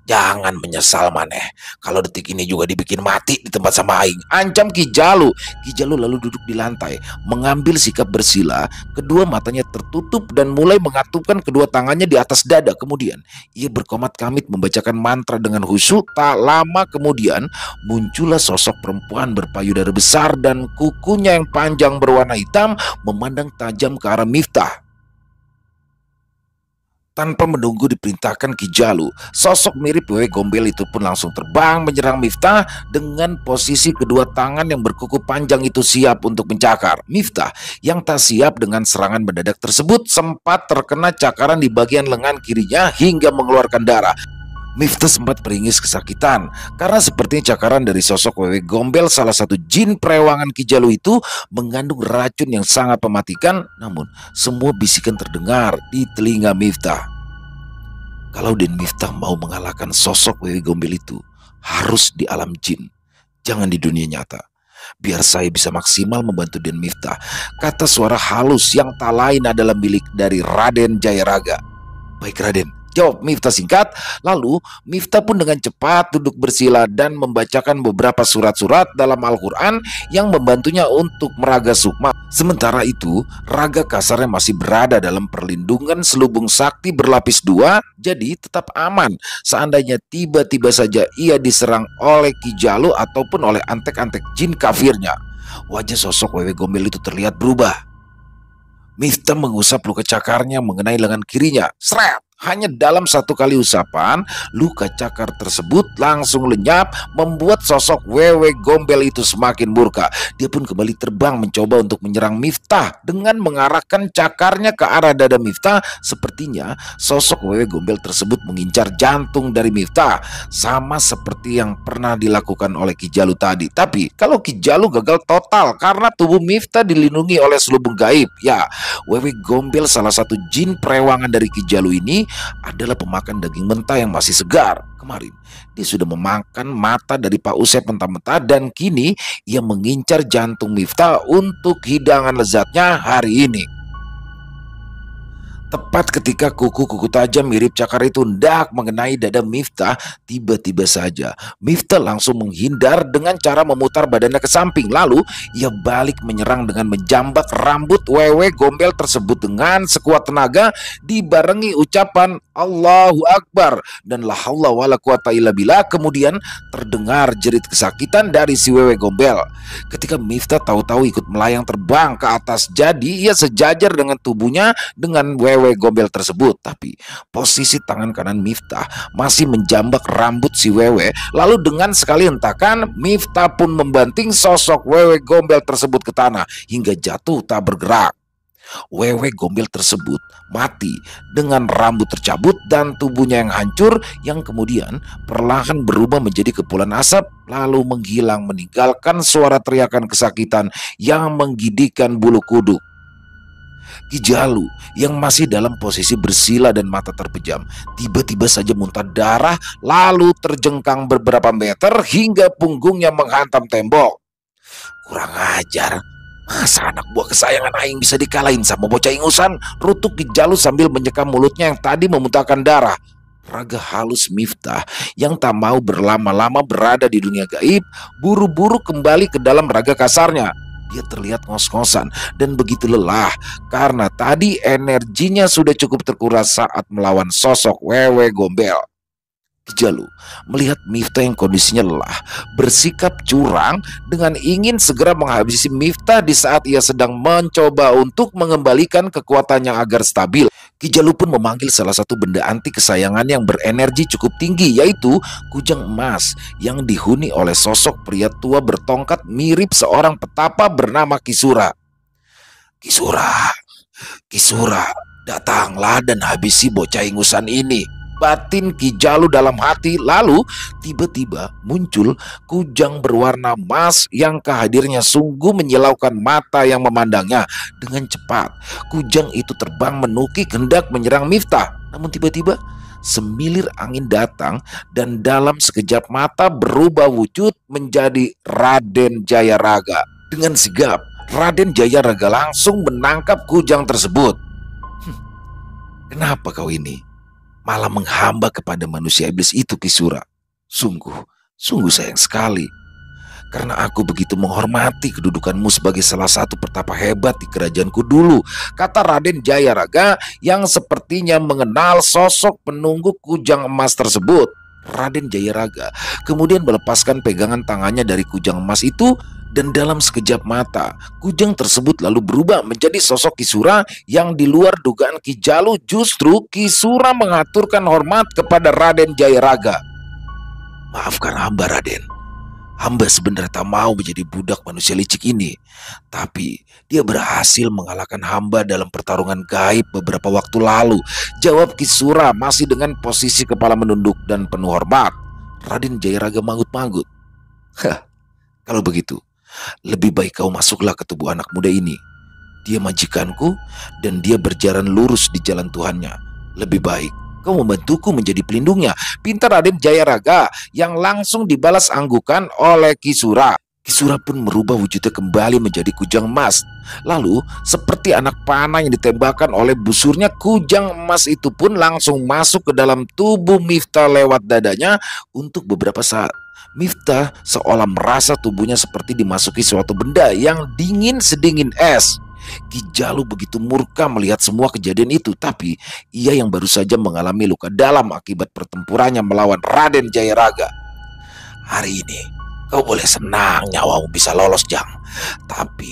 Jangan menyesal Maneh kalau detik ini juga dibikin mati di tempat sama Aing, ancam Ki Jalu. Ki Jalu lalu duduk di lantai mengambil sikap bersila. Kedua matanya tertutup dan mulai mengatupkan kedua tangannya di atas dada. Kemudian ia berkomat kamit membacakan mantra dengan khusyuk. Tak lama kemudian muncullah sosok perempuan berpayudara besar dan kukunya yang panjang berwarna hitam memandang tajam ke arah Miftah. Tanpa menunggu diperintahkan Ki Jalu, sosok mirip Wewe Gombel itu pun langsung terbang menyerang Miftah dengan posisi kedua tangan yang berkuku panjang itu siap untuk mencakar. Miftah yang tak siap dengan serangan mendadak tersebut sempat terkena cakaran di bagian lengan kirinya hingga mengeluarkan darah. Miftah sempat meringis kesakitan karena sepertinya cakaran dari sosok Wewe Gombel, salah satu jin perewangan Ki Jalu itu, mengandung racun yang sangat mematikan. Namun semua bisikan terdengar di telinga Miftah. Kalau Den Miftah mau mengalahkan sosok Wewe Gombel itu, harus di alam jin, jangan di dunia nyata. Biar saya bisa maksimal membantu Den Miftah, kata suara halus yang tak lain adalah milik dari Raden Jayaraga. Baik Raden, jawab Miftah singkat. Lalu Miftah pun dengan cepat duduk bersila dan membacakan beberapa surat-surat dalam Al-Quran yang membantunya untuk meraga sukma. Sementara itu raga kasarnya masih berada dalam perlindungan selubung sakti berlapis 2, jadi tetap aman seandainya tiba-tiba saja ia diserang oleh Ki Jalu ataupun oleh antek-antek jin kafirnya. Wajah sosok Wewe Gombel itu terlihat berubah. Miftah mengusap luka cakarnya mengenai lengan kirinya. Seret! Hanya dalam satu kali usapan, luka cakar tersebut langsung lenyap, membuat sosok Wewe Gombel itu semakin murka. Dia pun kembali terbang mencoba untuk menyerang Miftah dengan mengarahkan cakarnya ke arah dada Miftah. Sepertinya sosok Wewe Gombel tersebut mengincar jantung dari Miftah, sama seperti yang pernah dilakukan oleh Ki Jalu tadi. Tapi kalau Ki Jalu gagal total karena tubuh Miftah dilindungi oleh selubung gaib. Ya, Wewe Gombel, salah satu jin perewangan dari Ki Jalu ini, adalah pemakan daging mentah yang masih segar. Kemarin dia sudah memakan mata dari Pak Usep mentah-mentah dan kini ia mengincar jantung Miftah untuk hidangan lezatnya hari ini. Tepat ketika kuku-kuku tajam mirip cakar itu hendak mengenai dada Miftah, tiba-tiba saja Miftah langsung menghindar dengan cara memutar badannya ke samping. Lalu ia balik menyerang dengan menjambak rambut Wewe Gombel tersebut dengan sekuat tenaga, dibarengi ucapan Allahu Akbar dan la haula wala quwata illa billah. Kemudian terdengar jerit kesakitan dari si Wewe Gombel. Ketika Miftah tahu-tahu ikut melayang terbang ke atas, jadi ia sejajar dengan tubuhnya dengan Wewe Gombel tersebut. Tapi posisi tangan kanan Miftah masih menjambak rambut si Wewe. Lalu dengan sekali hentakan, Miftah pun membanting sosok Wewe Gombel tersebut ke tanah hingga jatuh tak bergerak. Wewe Gombel tersebut mati dengan rambut tercabut dan tubuhnya yang hancur, yang kemudian perlahan berubah menjadi kepulan asap lalu menghilang, meninggalkan suara teriakan kesakitan yang menggigitkan bulu kuduk. Ki Jalu yang masih dalam posisi bersila dan mata terpejam tiba-tiba saja muntah darah lalu terjengkang beberapa meter hingga punggungnya menghantam tembok. Kurang ajar, masa anak buah kesayangan aing bisa dikalahin sama bocah ingusan? Rutuk Ki Jalu sambil menyekam mulutnya yang tadi memuntahkan darah. Raga halus Miftah yang tak mau berlama-lama berada di dunia gaib buru-buru kembali ke dalam raga kasarnya. Dia terlihat ngos-ngosan dan begitu lelah karena tadi energinya sudah cukup terkuras saat melawan sosok Wewe Gombel. Ki Jalu melihat Miftah yang kondisinya lelah bersikap curang dengan ingin segera menghabisi Miftah di saat ia sedang mencoba untuk mengembalikan kekuatannya agar stabil. Ki Jalu pun memanggil salah satu benda anti kesayangan yang berenergi cukup tinggi, yaitu kujang emas yang dihuni oleh sosok pria tua bertongkat mirip seorang petapa bernama Kisura. Kisura, Kisura, datanglah dan habisi bocah ingusan ini, batin Ki Jalu dalam hati. Lalu tiba-tiba muncul kujang berwarna emas yang kehadirnya sungguh menyilaukan mata yang memandangnya. Dengan cepat kujang itu terbang menukik hendak menyerang Miftah. Namun tiba-tiba semilir angin datang dan dalam sekejap mata berubah wujud menjadi Raden Jayaraga. Dengan sigap Raden Jayaraga langsung menangkap kujang tersebut. Kenapa kau ini malah menghamba kepada manusia iblis itu, Kisura? Sungguh sayang sekali, karena aku begitu menghormati kedudukanmu sebagai salah satu pertapa hebat di kerajaanku dulu, kata Raden Jayaraga yang sepertinya mengenal sosok penunggu kujang emas tersebut. Raden Jayaraga kemudian melepaskan pegangan tangannya dari kujang emas itu, dan dalam sekejap mata kujang tersebut lalu berubah menjadi sosok Kisura yang di luar dugaan Ki Jalu. Justru Kisura mengaturkan hormat kepada Raden Jayaraga. "Maafkan hamba, Raden. Hamba sebenarnya tak mau menjadi budak manusia licik ini. Tapi dia berhasil mengalahkan hamba dalam pertarungan gaib beberapa waktu lalu," jawab Kisura masih dengan posisi kepala menunduk dan penuh hormat. Raden Jayaraga manggut-manggut. "Hah, kalau begitu, lebih baik kau masuklah ke tubuh anak muda ini. Dia majikanku dan dia berjalan lurus di jalan Tuhannya. Lebih baik kau membantuku menjadi pelindungnya," pintar Raden Jayaraga yang langsung dibalas anggukan oleh Kisura. Kisura pun merubah wujudnya kembali menjadi kujang emas. Lalu seperti anak panah yang ditembakkan oleh busurnya, kujang emas itu pun langsung masuk ke dalam tubuh Miftah lewat dadanya. Untuk beberapa saat Miftah seolah merasa tubuhnya seperti dimasuki suatu benda yang dingin sedingin es. Ki Jalu begitu murka melihat semua kejadian itu, tapi ia yang baru saja mengalami luka dalam akibat pertempurannya melawan Raden Jayaraga. "Hari ini kau boleh senang nyawamu bisa lolos, Jang. Tapi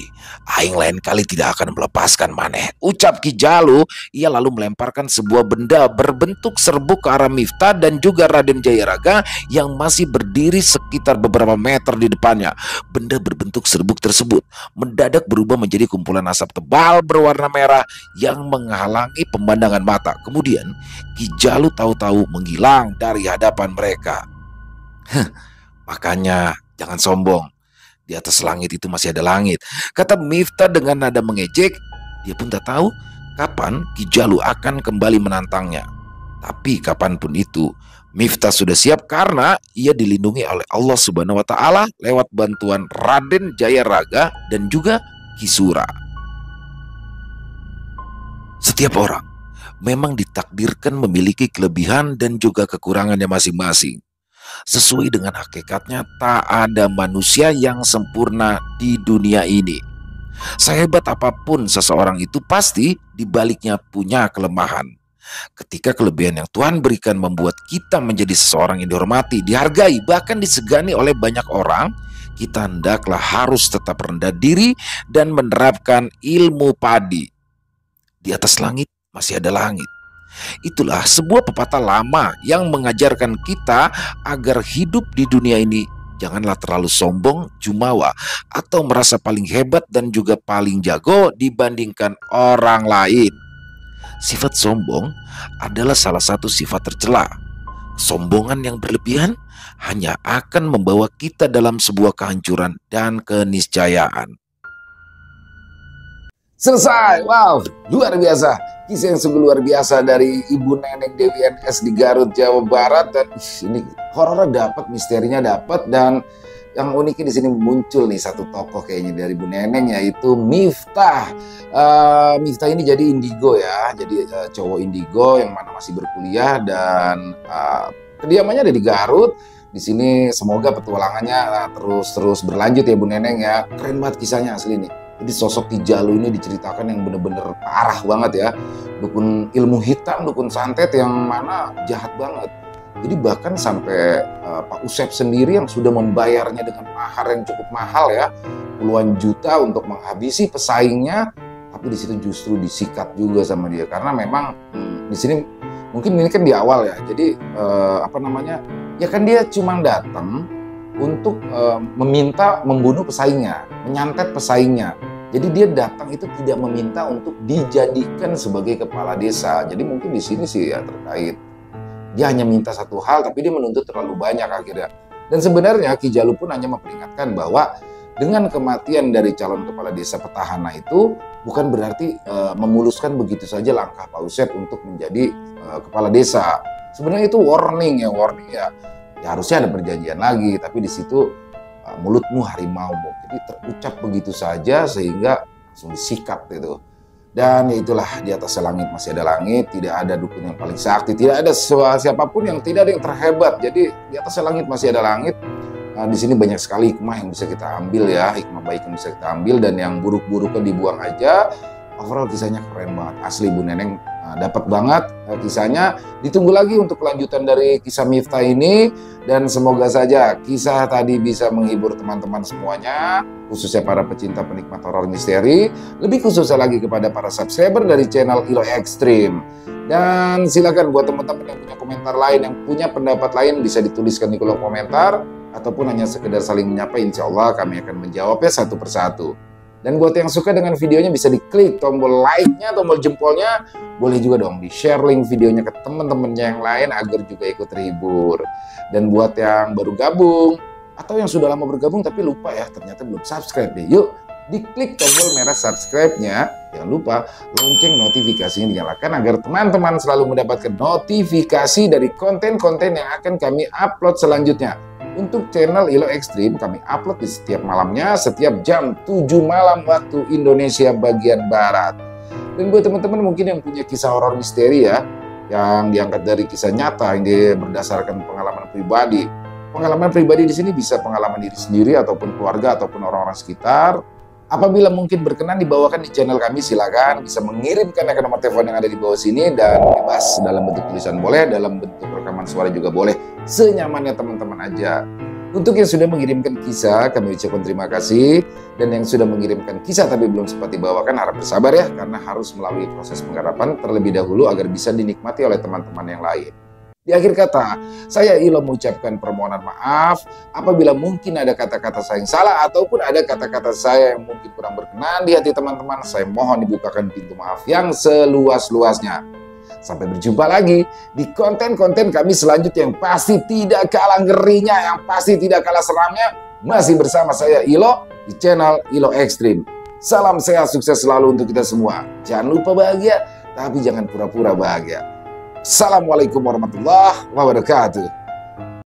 aing lain kali tidak akan melepaskan maneh," ucap Ki Jalu. Ia lalu melemparkan sebuah benda berbentuk serbuk ke arah Miftah dan juga Raden Jayaraga yang masih berdiri sekitar beberapa meter di depannya. Benda berbentuk serbuk tersebut mendadak berubah menjadi kumpulan asap tebal berwarna merah yang menghalangi pemandangan mata. Kemudian Ki Jalu tahu-tahu menghilang dari hadapan mereka. "Makanya jangan sombong. Di atas langit itu masih ada langit," kata Miftah dengan nada mengejek. Dia pun tak tahu kapan Ki Jalu akan kembali menantangnya. Tapi kapanpun itu, Miftah sudah siap karena ia dilindungi oleh Allah Subhanahu wa Ta'ala lewat bantuan Raden Jayaraga dan juga Kisura. Setiap orang memang ditakdirkan memiliki kelebihan dan juga kekurangannya masing-masing. Sesuai dengan hakikatnya, tak ada manusia yang sempurna di dunia ini. Sehebat apapun seseorang itu, pasti di baliknya punya kelemahan. Ketika kelebihan yang Tuhan berikan membuat kita menjadi seseorang yang dihormati, dihargai, bahkan disegani oleh banyak orang, kita hendaklah harus tetap rendah diri dan menerapkan ilmu padi. Di atas langit masih ada langit. Itulah sebuah pepatah lama yang mengajarkan kita agar hidup di dunia ini janganlah terlalu sombong, jumawa, atau merasa paling hebat dan juga paling jago dibandingkan orang lain. Sifat sombong adalah salah satu sifat tercela. Kesombongan yang berlebihan hanya akan membawa kita dalam sebuah kehancuran dan keniscayaan. Selesai. Wow, luar biasa. Kisah yang sungguh luar biasa dari Ibu Neneng Dewi NS di Garut, Jawa Barat. Dan ini horornya dapat, misterinya dapat, dan yang uniknya di sini muncul nih satu tokoh kayaknya dari Ibu Neneng, yaitu Miftah. Miftah ini jadi indigo ya, jadi cowok indigo yang mana masih berkuliah dan kediamannya ada di Garut. Di sini semoga petualangannya terus berlanjut ya Bu Neneng ya. Keren banget kisahnya asli nih. Jadi sosok Ki Jalu ini diceritakan yang bener-bener parah banget ya. Dukun ilmu hitam, dukun santet yang mana jahat banget. Jadi bahkan sampai Pak Usep sendiri yang sudah membayarnya dengan mahar yang cukup mahal ya, puluhan juta untuk menghabisi pesaingnya, tapi di situ justru disikat juga sama dia karena memang di sini mungkin ini kan di awal ya. Jadi ya kan dia cuma datang untuk meminta membunuh pesaingnya, menyantet pesaingnya. Jadi dia datang itu tidak meminta untuk dijadikan sebagai kepala desa. Jadi mungkin di sini sih ya terkait dia hanya minta satu hal, tapi dia menuntut terlalu banyak akhirnya. Dan sebenarnya Ki Jalu pun hanya memperingatkan bahwa dengan kematian dari calon kepala desa petahana itu bukan berarti memuluskan begitu saja langkah Pak Usep untuk menjadi kepala desa. Sebenarnya itu warning ya. Ya harusnya ada perjanjian lagi, tapi di situ mulutmu harimaumu. Jadi terucap begitu saja sehingga langsung disikat gitu. Dan ya itulah, di atas langit masih ada langit, tidak ada dukun yang paling sakti, tidak ada siapapun yang tidak ada yang terhebat. Jadi di atas langit masih ada langit. Di sini banyak sekali hikmah yang bisa kita ambil ya, hikmah baik yang bisa kita ambil, dan yang buruk-buruknya dibuang aja. Overall kisahnya keren banget, asli Bu Neneng Nah, dapat banget kisahnya. Ditunggu lagi untuk kelanjutan dari kisah Miftah ini. Dan semoga saja kisah tadi bisa menghibur teman-teman semuanya, khususnya para pecinta penikmat horor misteri. Lebih khususnya lagi kepada para subscriber dari channel Ilo Extreme. Dan silakan buat teman-teman yang punya komentar lain, yang punya pendapat lain, bisa dituliskan di kolom komentar. Ataupun hanya sekedar saling menyapa, insya Allah kami akan menjawabnya satu persatu. Dan buat yang suka dengan videonya bisa diklik tombol like-nya, tombol jempolnya. Boleh juga dong di-share link videonya ke teman-temannya yang lain agar juga ikut terhibur. Dan buat yang baru gabung atau yang sudah lama bergabung tapi lupa ya, ternyata belum subscribe deh. Yuk, diklik tombol merah subscribe-nya. Jangan lupa lonceng notifikasinya dinyalakan agar teman-teman selalu mendapatkan notifikasi dari konten-konten yang akan kami upload selanjutnya. Untuk channel Ilo Extreme kami upload di setiap malamnya, setiap jam 7 malam waktu Indonesia bagian Barat. Dan buat teman-teman mungkin yang punya kisah horor misteri ya, yang diangkat dari kisah nyata, yang berdasarkan pengalaman pribadi. Pengalaman pribadi di sini bisa pengalaman diri sendiri ataupun keluarga ataupun orang-orang sekitar. Apabila mungkin berkenan dibawakan di channel kami, silakan bisa mengirimkan ke nomor telepon yang ada di bawah sini, dan bebas dalam bentuk tulisan boleh, dalam bentuk rekaman suara juga boleh, senyamannya teman-teman aja. Untuk yang sudah mengirimkan kisah, kami ucapkan terima kasih. Dan yang sudah mengirimkan kisah tapi belum sempat dibawakan, harap bersabar ya, karena harus melalui proses penggarapan terlebih dahulu agar bisa dinikmati oleh teman-teman yang lain. Di akhir kata, saya Ilo mengucapkan permohonan maaf apabila mungkin ada kata-kata saya yang salah ataupun ada kata-kata saya yang mungkin kurang berkenan di hati teman-teman. Saya mohon dibukakan pintu maaf yang seluas-luasnya. Sampai berjumpa lagi di konten-konten kami selanjutnya yang pasti tidak kalah ngerinya, yang pasti tidak kalah seramnya. Masih bersama saya Ilo di channel Ilo Extreme. Salam sehat, sukses selalu untuk kita semua. Jangan lupa bahagia, tapi jangan pura-pura bahagia. Assalamualaikum warahmatullahi wabarakatuh.